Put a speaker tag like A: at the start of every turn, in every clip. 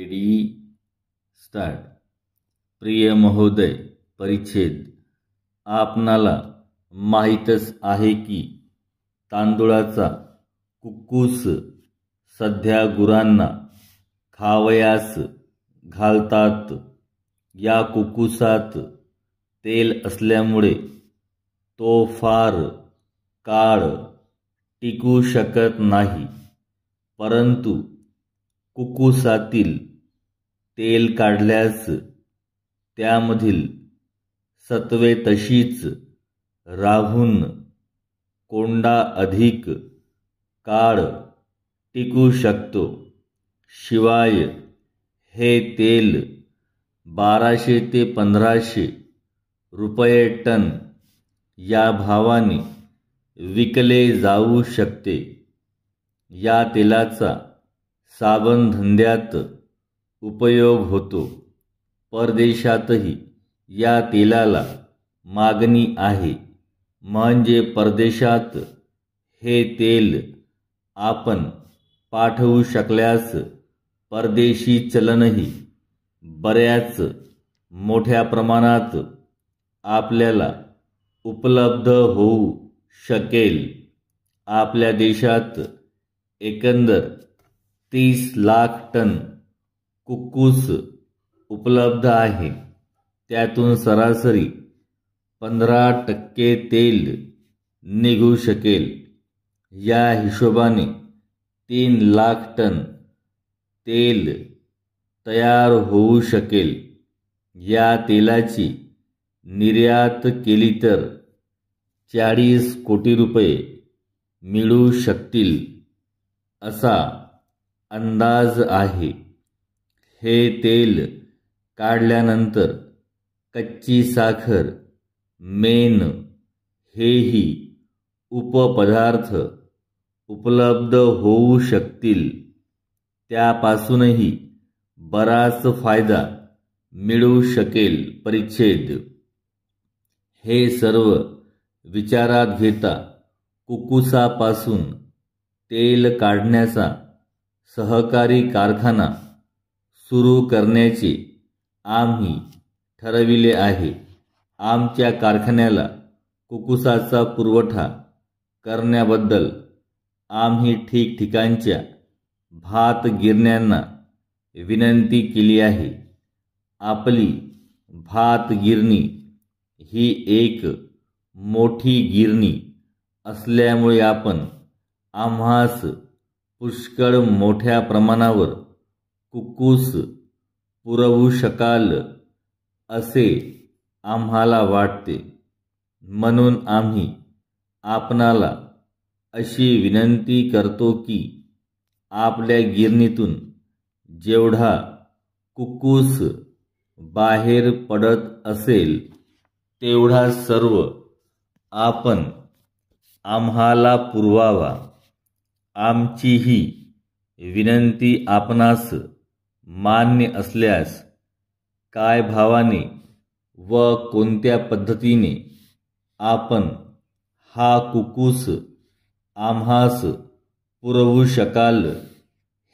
A: Ready start. प्रिय महोदय, परिच्छेद आपणाला माहीतच आहे की तांदूळाचा कुक्कुस सध्या गुरांना खावयास घालतात। या कुक्कुसात तेल असल्यामुळे तो फार काळ टिकू शकत नाही, परंतु कुक्कुसातील तेल काढल्यास त्यामधील सत्वे तशीच राहून कोंडा अधिक काळ टिकू शकतो। शिवाय हे तेल 1200 ते 1500 रुपये टन या भावाने विकले जाऊ शकते। या तेलाचा साबण धंद्यात उपयोग होतो। परदेशातही या तेलाला मागणी आहे, म्हणजे परदेशात हे तेल आपण पाठवू शकल्यास परदेशी चलनही बऱ्याच मोठ्या प्रमाणात आपल्याला उपलब्ध होऊ शकेल। आपल्या देशात एकंदर 30 लाख टन कुक्कुस उपलब्ध आहे, त्यातून सरासरी 15% तेल निघू शकेल। या हिशोबाने 3 लाख टन तेल तयार होऊ शकेल। या तेलाची निर्यात केली तर 40 कोटी रुपये मिळू शकतील, असा अंदाज आहे। हे तेल काढल्यानंतर कच्ची साखर, मेण हेही उपपदार्थ उपलब्ध होऊ शकतील। त्यापासूनही बराच फायदा मिळू शकेल। परिच्छेद हे सर्व विचारात घेता कुक्कुसापासून तेल काढण्याचा सहकारी कारखाना सुरू करण्याचे आम्ही ठरविले आहे। आमच्या कारखान्याला कुक्कुसाचा पुरवठा करण्याबद्दल आम्ही ठिकठिकाणच्या भात गिरण्यांना विनंती केली आहे। आपली भात गिरणी ही एक मोठी गिरणी असल्यामुळे आपण आम्हास पुष्कळ मोठ्या प्रमाणावर कुक्कुस पुरवू शकाल असे आम्हाला वाटते। म्हणून आम्ही आपणाला अशी विनंती करतो की आपल्या गिरणीतून जेवढा कुक्कुस बाहेर पडत असेल तेवढा सर्व आपण आम्हाला पुरवावा। आमची ही विनंती आपणास मान्य असल्यास काय भावाने व कोणत्या पद्धतीने आपण हा कुक्कुस आम्हास पुरवू शकाल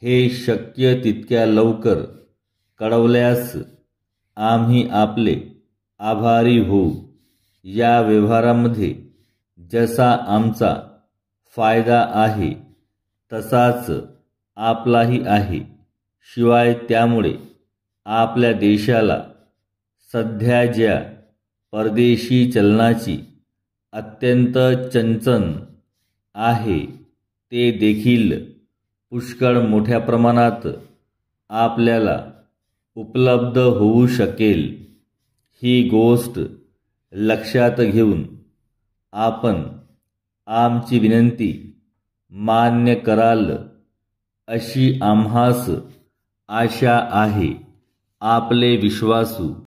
A: हे शक्य तितक्या लवकर कळवल्यास आम्ही आपले आभारी होऊ। या व्यवहारामध्ये जसा आमचा फायदा आहे तसाच आपलाही आहे। शिवाय त्यामुळे आपल्या देशाला सध्या ज्या परदेशी चलनाची अत्यंत चणचण आहे ते देखील पुष्कळ मोठ्या प्रमाणात आपल्याला उपलब्ध होऊ शकेल। ही गोष्ट लक्षात घेऊन आपण आमची विनंती मान्य कराल अशी आम्हास आशा आहे। आपले विश्वासू